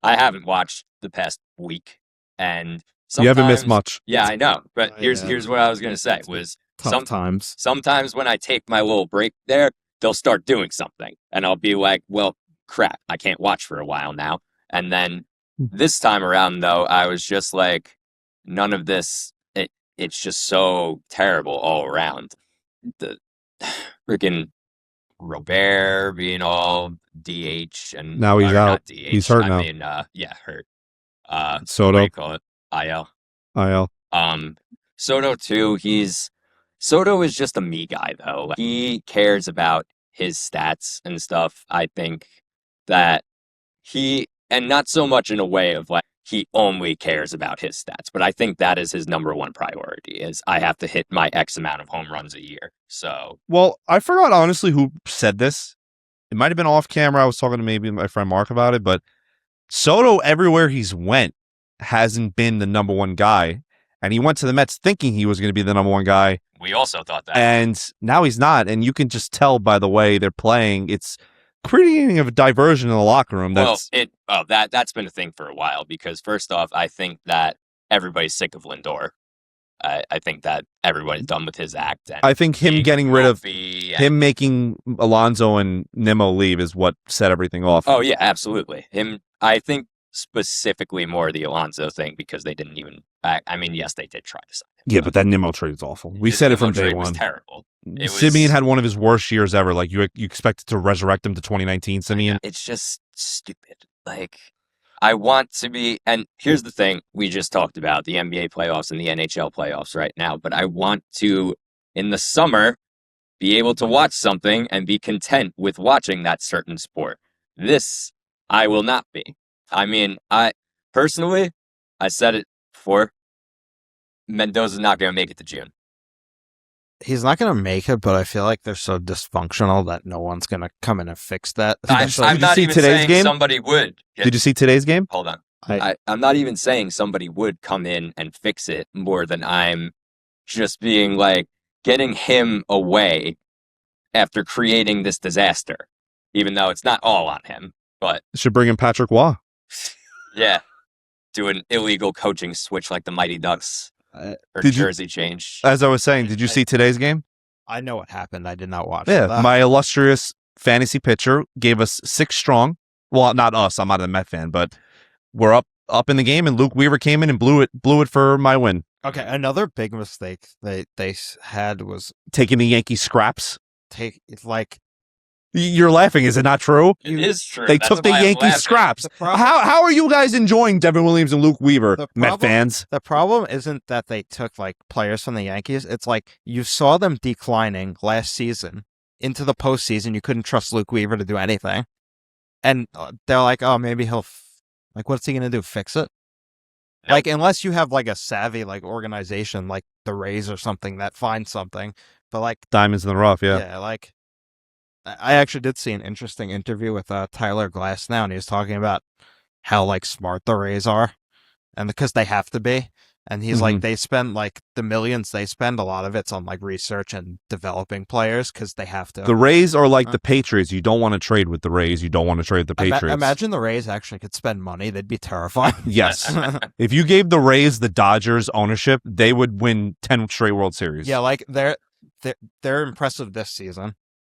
I haven't watched the past week, and You haven't missed sometimes- much. Yeah, I know. But Oh, here's yeah. what I was gonna say was Tough times. sometimes when I take my little break there, they'll start doing something, and I'll be like, well, crap, I can't watch for a while now. And then this time around, though, I was just like, none of this. It's just so terrible all around. The freaking Robert being all DH and Now he's or out. not DH, He's hurt I now. mean, hurt. What do Soto, you call it? IL. IL. Soto too. Soto is just a me guy though. Like, he cares about his stats and stuff. I think that and not so much in a way of like he only cares about his stats, but I think that is his number one priority is I have to hit my X amount of home runs a year. So Well, I forgot honestly who said this. It might have been off camera. I was talking to maybe my friend Mark about it, but Soto, everywhere he's went, hasn't been the number one guy. And he went to the Mets thinking he was going to be the number one guy. we also thought that. And now he's not. And you can just tell by the way they're playing. It's creating a diversion in the locker room. That's That's been a thing for a while because first off, I think that everybody's sick of Lindor. I think that everybody's done with his act. And I think him being getting rid of goofy him making Alonso and Nimmo leave is what set everything off. Oh yeah, absolutely. I think specifically more the Alonso thing because they didn't even. I mean, yes, they did try to sign him. Yeah, but that Nimmo trade is awful. We His said it Nimmo from day trade was one. terrible. It was- Simeon had one of his worst years ever. Like you expected to resurrect him to 2019. Simeon. It's just stupid. Like, I want to be, and here's the thing we just talked about the NBA playoffs and the NHL playoffs right now, but I want to, in the summer, be able to watch something and be content with watching that certain sport. This, I will not be. I mean, I said it before, Mendoza's not going to make it to June. he's not going to make it, but I feel like they're so dysfunctional that no one's going to come in and fix that. I'm Did you not see even today's saying game? somebody would. Did you see today's game? Hold on. I- I'm not even saying somebody would come in and fix it more than I'm just being like getting him away after creating this disaster, even though it's not all on him. But Should bring in Patrick Waugh. yeah, do an illegal coaching switch like the Mighty Ducks or Did you- jersey change. As I was saying, did you see today's game? I know what happened. I did not watch Yeah, it. my illustrious fantasy pitcher gave us 6 strong. Well, not us. I'm not a Met fan, but we're up in the game, and Luke Weaver came in and blew it for my win. Okay, another big mistake they had was Taking the Yankee scraps. You're laughing. Is it not true? It is true. They That's took the why I'm Yankee laughing. scraps. The problem- How are you guys enjoying Devin Williams and Luke Weaver, The Met problem- fans? The problem isn't that they took like players from the Yankees. It's like you saw them declining last season into the postseason. You couldn't trust Luke Weaver to do anything, and they're like, "Oh, maybe he'll like, what's he gonna do? Fix it?" Nope. Like, unless you have like a savvy like organization like the Rays or something that finds something. But like, Diamonds in the rough, yeah. yeah, like I actually did see an interesting interview with Tyler Glass now, and he was talking about how like smart the Rays are, and because they have to be. And he's like, they spend like the millions they spend, a lot of it's on like research and developing players because they have to. The Rays are like the Patriots. You don't want to trade with the Rays. You don't want to trade with the Patriots. Imagine the Rays actually could spend money; they'd be terrifying. Yes. If you gave the Rays the Dodgers ownership, they would win 10 straight World Series. Yeah, like they're impressive this season.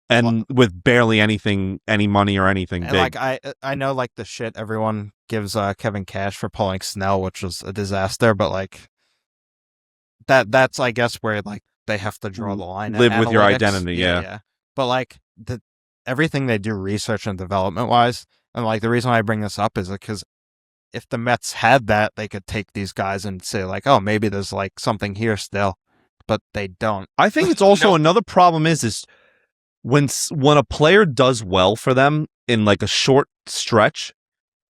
And with barely any money or anything And big. like I know like the shit everyone gives Kevin Cash for pulling Snell, which was a disaster, but like that's I guess where like they have to draw the line. Live with your Analytics. identity, yeah. But like everything they do research and development wise, and like the reason why I bring this up is because if the Mets had that, they could take these guys and say like, oh, maybe there's like something here still, but they don't. I think it's also another problem is when a player does well for them in like a short stretch,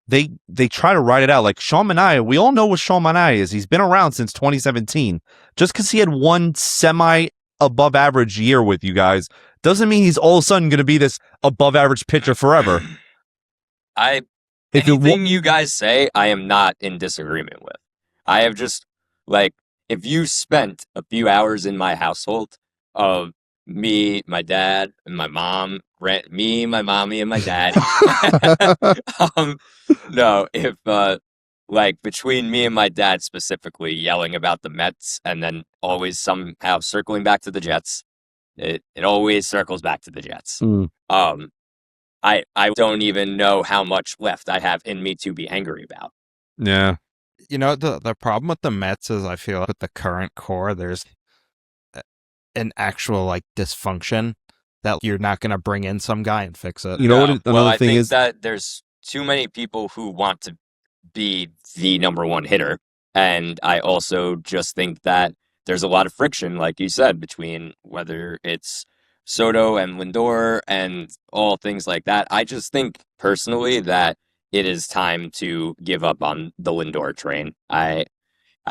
they try to write it out. Like Sean Manaea, we all know what Sean Manaea is. He's been around since 2017. Just because he had one semi above average year with you guys doesn't mean he's all of a sudden going to be this above average pitcher forever. Anything you guys say, I am not in disagreement with. I have just like, if you spent a few hours in my household of me, my dad, and my mom, me, my mommy, and my dad. No, if like between me and my dad specifically yelling about the Mets and then always somehow circling back to the Jets, it always circles back to the Jets. I don't even know how much left I have in me to be angry about. Yeah. You know, the problem with the Mets is I feel with the current core, there's an actual like dysfunction that you're not going to bring in some guy and fix it. You know what? Another I thing think is that there's too many people who want to be the number one hitter. And I also just think that there's a lot of friction, like you said, between whether it's Soto and Lindor and all things like that. I just think personally that it is time to give up on the Lindor train. I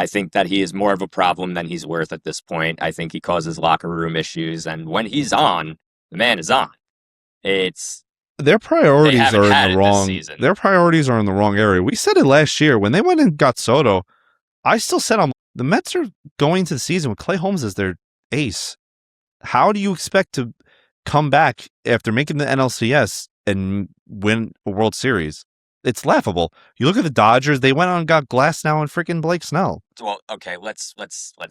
think that he is more of a problem than he's worth at this point. I think he causes locker room issues, and when he's on, the man is on. Their priorities They haven't are had in the it this wrong. season. Their priorities are in the wrong area. We said it last year when they went and got Soto. I still said the Mets are going to the season with Clay Holmes as their ace. How do you expect to come back after making the NLCS and win a World Series? It's laughable. You look at the Dodgers; they went out and got Glasnow and freaking Blake Snell. Well, okay, let's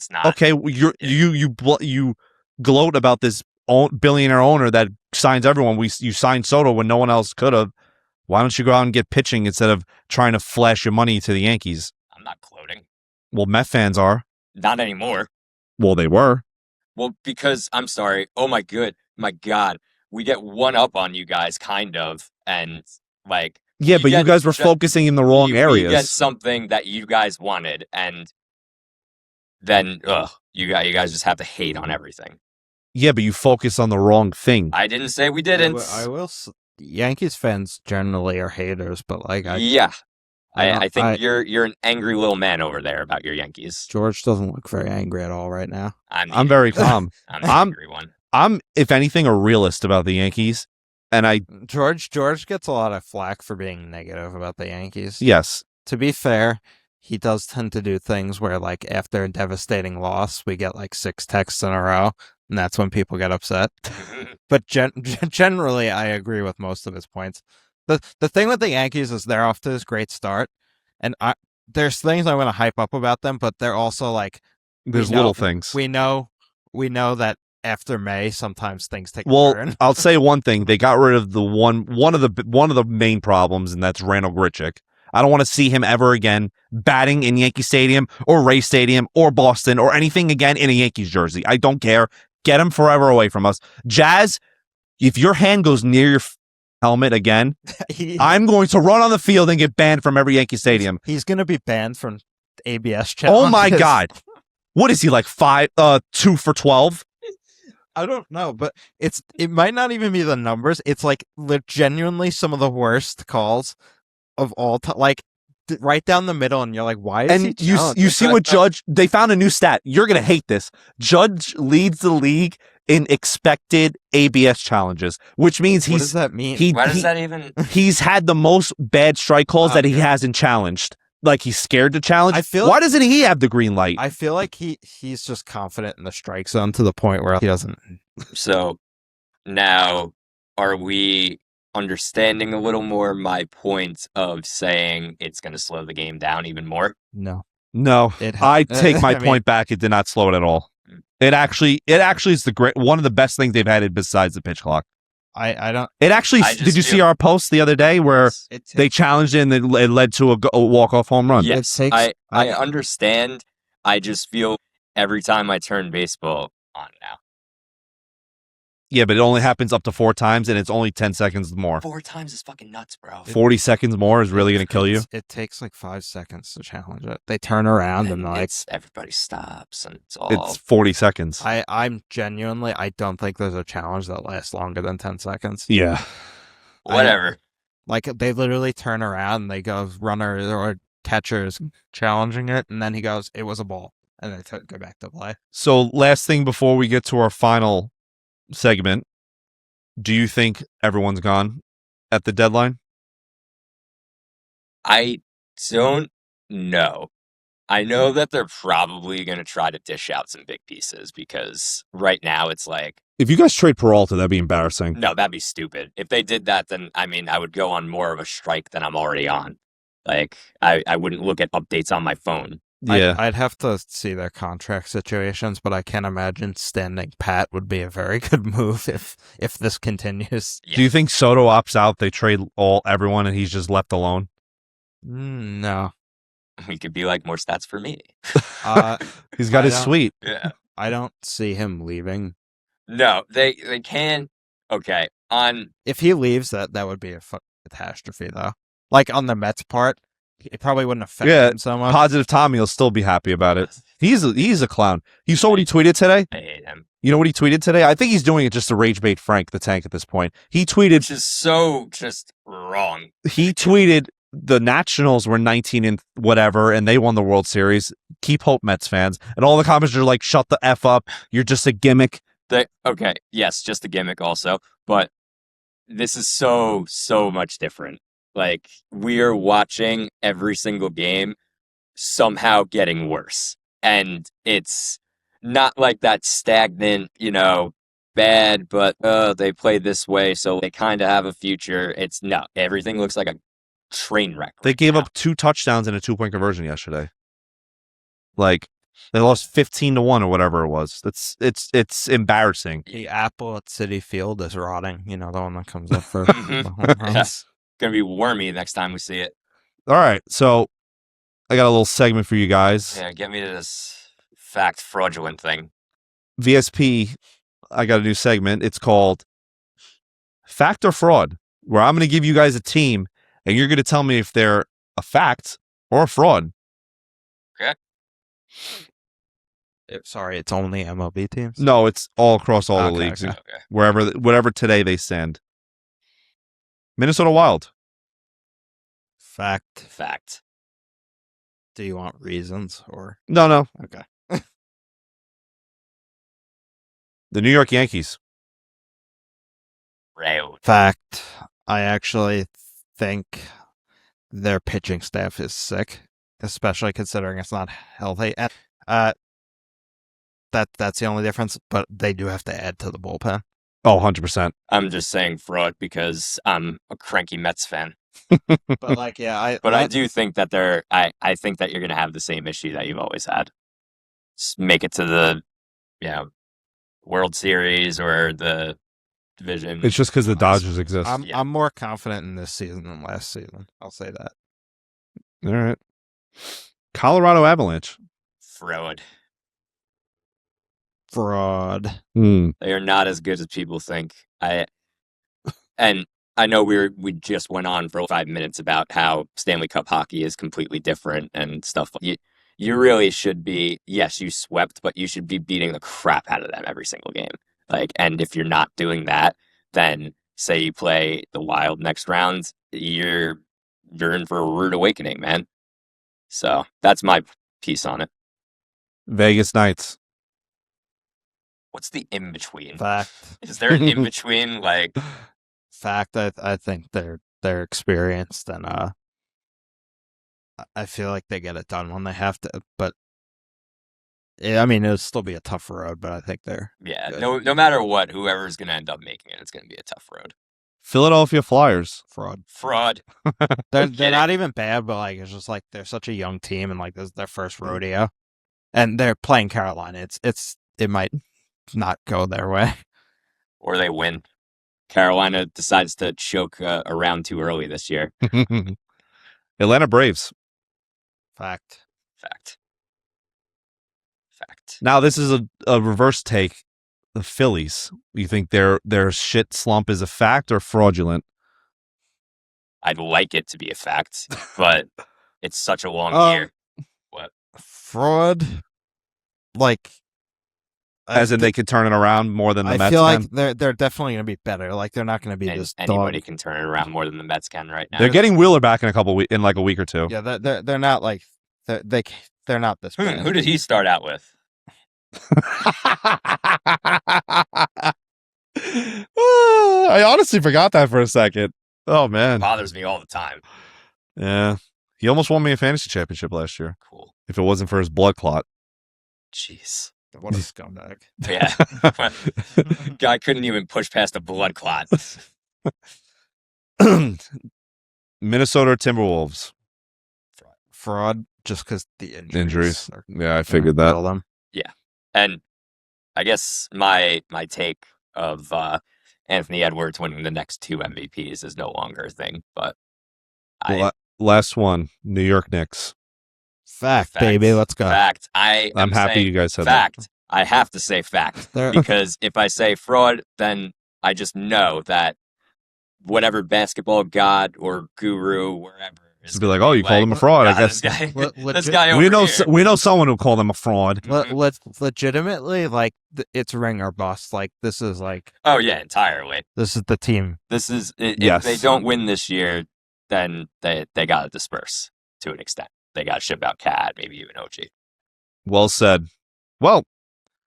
not. Okay, you gloat about this billionaire owner that signs everyone. You signed Soto when no one else could have. Why don't you go out and get pitching instead of trying to flash your money to the Yankees? I'm not gloating. Well, Met fans are. Not anymore. Well, they were. Well, because I'm sorry. Oh my God, we get one up on you guys, kind of, and like. Yeah, but you guys were focusing in the wrong areas. You get something that you guys wanted, and then you guys just have to hate on everything. Yeah, but you focus on the wrong thing. I didn't say we didn't. I will. Yankees fans generally are haters, but like yeah, I think you're an angry little man over there about your Yankees. George doesn't look very angry at all right now. I'm very calm. I'm the angry one. I'm, if anything, a realist about the Yankees. And George gets a lot of flack for being negative about the Yankees. yes, To be fair, he does tend to do things where, like, after a devastating loss, we get like 6 texts in a row, and that's when people get upset. But generally, I agree with most of his points. The thing with the Yankees is they're off to this great start, and there's things I want to hype up about them, but they're also like there's little things. We know that after May, sometimes things take a Well, turn. I'll say one thing: they got rid of the one of the main problems, and that's Randall Grichuk. I don't want to see him ever again batting in Yankee Stadium or Ray Stadium or Boston or anything again in a Yankees jersey. I don't care. Get him forever away from us. Jazz, if your hand goes near your helmet again, I'm going to run on the field and get banned from every Yankee Stadium. He's going to be banned from ABS challenges. Oh my God. What is he, like 2 for 12? I don't know, but it might not even be the numbers. It's like genuinely some of the worst calls of all time. Like right down the middle, and you're like, why is he And you see what Judge, they found a new stat. You're going to hate this. Judge leads the league in expected ABS challenges, which means What does that mean? Why does that even? He's had the most bad strike calls that he hasn't challenged. Like he's scared to challenge. Why doesn't he have the green light? I feel like he's just confident in the strike zone to the point where he doesn't. So now, are we understanding a little more my point of saying it's going to slow the game down even more? No. I take my point back. It did not slow it at all. It actually is one of the best things they've had besides the pitch clock. I don't. It actually. Did you see our post the other day where they challenged it and it led to a walk-off home run? Yes, I understand. I just feel every time I turn baseball on now. Yeah, but it only happens up to 4 times, and it's only 10 seconds more. 4 times is fucking nuts, bro. 40 seconds more is really going to kill you? It takes like 5 seconds to challenge it. They turn around and like... everybody stops, and it's all... It's 40 seconds. I'm genuinely... I don't think there's a challenge that lasts longer than 10 seconds. Yeah. Whatever. Like, they literally turn around, and they go, runner or catcher is challenging it, and then he goes, it was a ball. And they go back to play. So, last thing before we get to our final segment, do you think everyone's gone at the deadline? I don't know. I know that they're probably going to try to dish out some big pieces because right now it's like... If you guys trade Peralta, that'd be embarrassing. No, that'd be stupid. If they did that, then, I mean, I would go on more of a strike than I'm already on. Like, I wouldn't look at updates on my phone. Yeah. I'd have to see their contract situations, but I can't imagine standing pat would be a very good move if this continues. Yeah. Do you think Soto opts out, they trade everyone, and he's just left alone? No. We could be like, more stats for me. He's got his suite. Yeah. I don't see him leaving. No, they can. Okay. If he leaves, that would be a catastrophe, though. Like on the Mets part, it probably wouldn't affect him so much. Positive Tommy will still be happy about it. He's a clown. You saw what he tweeted today? I hate him. You know what he tweeted today? I think he's doing it just to rage bait Frank the Tank at this point. He tweeted... Which is so just wrong. He tweeted the Nationals were 19 and whatever, and they won the World Series. Keep hope, Mets fans. And all the comments are like, shut the F up. You're just a gimmick. Okay, yes, just a gimmick also. But this is so much different. Like, we are watching every single game somehow getting worse. And it's not like that stagnant, bad, but they play this way, so they kind of have a future. It's no, everything looks like a train wreck. They gave up 2 touchdowns and a 2-point conversion yesterday. Like, they lost 15-1 or whatever it was. It's embarrassing. The apple at Citi Field is rotting. The one that comes up for the home runs. Yeah. Gonna be wormy next time we see it. All right, so I got a little segment for you guys. Yeah, get me to this fact fraudulent thing. VSP, I got a new segment. It's called Fact or Fraud, where I'm going to give you guys a team, and you're going to tell me if they're a fact or a fraud. Okay. Sorry, it's only MLB teams? No, it's all across all the leagues, Okay. whatever today they stand. Minnesota Wild. Fact. Fact. Do you want reasons or? No. Okay. The New York Yankees. Road. Fact. I actually think their pitching staff is sick, especially considering it's not healthy. And that's the only difference, but they do have to add to the bullpen. Oh, 100%. I'm just saying fraud because I'm a cranky Mets fan. But like, yeah, I do think that I think that you're going to have the same issue that you've always had. Just make it to the, World Series or the division. It's just because the Dodgers exist. I'm more confident in this season than last season. I'll say that. All right. Colorado Avalanche. Fraud. Hmm. They are not as good as people think. And I know we just went on for 5 minutes about how Stanley Cup hockey is completely different and stuff. You really should be, yes, you swept, but you should be beating the crap out of them every single game. And if you're not doing that, then say you play the Wild next round, you're in for a rude awakening, man. So that's my piece on it. Vegas Knights. What's the in-between? Fact. Is there an in-between? Fact. I think they're experienced and I feel like they get it done when they have to. But yeah, I mean, it'll still be a tough road, but I think they're good. No matter what, whoever's going to end up making it, it's going to be a tough road. Philadelphia Flyers. Fraud. They're not even bad, but like it's just like they're such a young team and like this is their first rodeo, and they're playing Carolina. It might not go their way, or they win. Carolina decides to choke a round too early this year. Atlanta Braves. Fact. Now this is a reverse take. The Phillies. You think their shit slump is a fact or fraudulent? I'd like it to be a fact, but it's such a long year. What? Fraud? Like, as in they could turn it around more than the Mets I feel can? like they're definitely going to be better. Like they're not going to be this anybody dog. can turn it around more than the Mets can right now. They're getting Wheeler back in a week or two. Yeah, they're not like they're not this bad. Who did he start out with? I honestly forgot that for a second. Oh man, It bothers me all the time. Yeah, he almost won me a fantasy championship last year. Cool. If it wasn't for his blood clot. Jeez. What a scumbag. Yeah. Guy couldn't even push past a blood clot. Minnesota Timberwolves. Fraud, just because the Injuries. are Yeah, I figured that. kill them. And I guess my take of Anthony Edwards winning the next 2 MVPs is no longer a thing. But Last one, New York Knicks. Fact, baby, let's go. Fact. I'm happy you guys said fact. that. I have to say fact because if I say fraud, then I just know that whatever basketball god or guru, wherever, is Just be like, oh, you called him a fraud. I guess This guy over we know someone who called him a fraud. Let's legitimately like it's ring or bust. Like this is like Oh yeah, entirely. this is the team. This is if Yes. they don't win this year, then they got to disperse to an extent. They got to ship out Cad, maybe even OG. Well said. Well,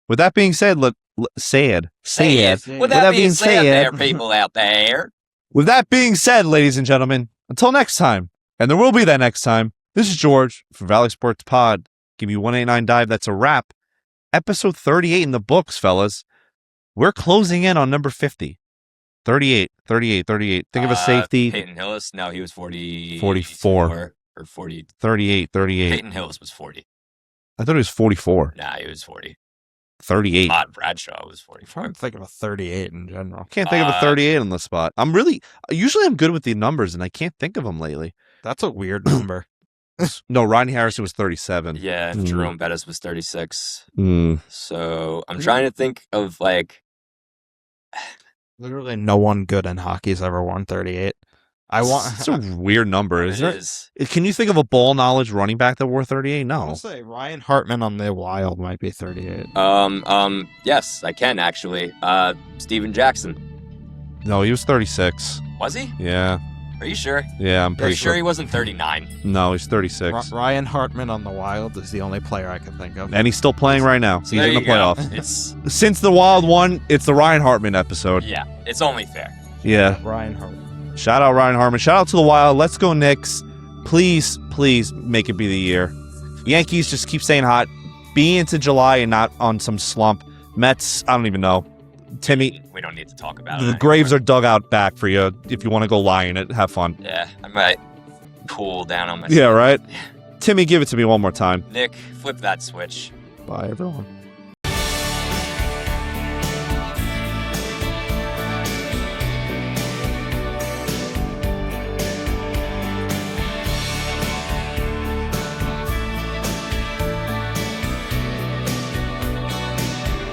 with that being said, With that being said, there, people out there. With that being said, ladies and gentlemen, until next time, and there will be that next time, this is George for Valley Sports Pod. Give you 189 dive. That's a wrap. Episode 38 in the books, fellas. We're closing in on number 50. 38. Think of a safety. Peyton Hillis, no, he was 44. Or 40. 38. Peyton Hillis was 40. I thought it was 44. Nah, he was 40. 38. Todd Bradshaw was I'm 44. trying to think of a 38 in general. Can't think of a 38 on the spot. Usually I'm good with the numbers, and I can't think of them lately. That's a weird number. No, Rodney Harrison was 37. Yeah, Jerome Bettis was 36. Mm. So I'm trying to think of like. Literally no one good in hockey's ever won 38. It's a weird number, It isn't it? is. Can you think of a ball knowledge running back that wore 38? No. I'll say Ryan Hartman on the Wild might be 38. Yes, I can actually. Steven Jackson. No, he was 36. Was he? Yeah. Are you sure? Yeah, I'm Are pretty you sure he wasn't 39? No, he's 36. Ryan Hartman on the Wild is the only player I can think of. And he's still playing right now. So He's there in the you go. playoffs. It's Since the Wild won, it's the Ryan Hartman episode. yeah, it's only fair. Yeah. Ryan Hartman. Shout out Ryan Hartman. Shout out to the Wild. Let's go Knicks. Please, please make it be the year. Yankees just keep staying hot. Be into July and not on some slump. Mets, I don't even know. Timmy, We don't need to talk about it. the graves are dug out back for you. If you want to go lie in it, have fun. Yeah, I might cool down on my. Yeah, right? Timmy, give it to me one more time. Nick, flip that switch. Bye, everyone.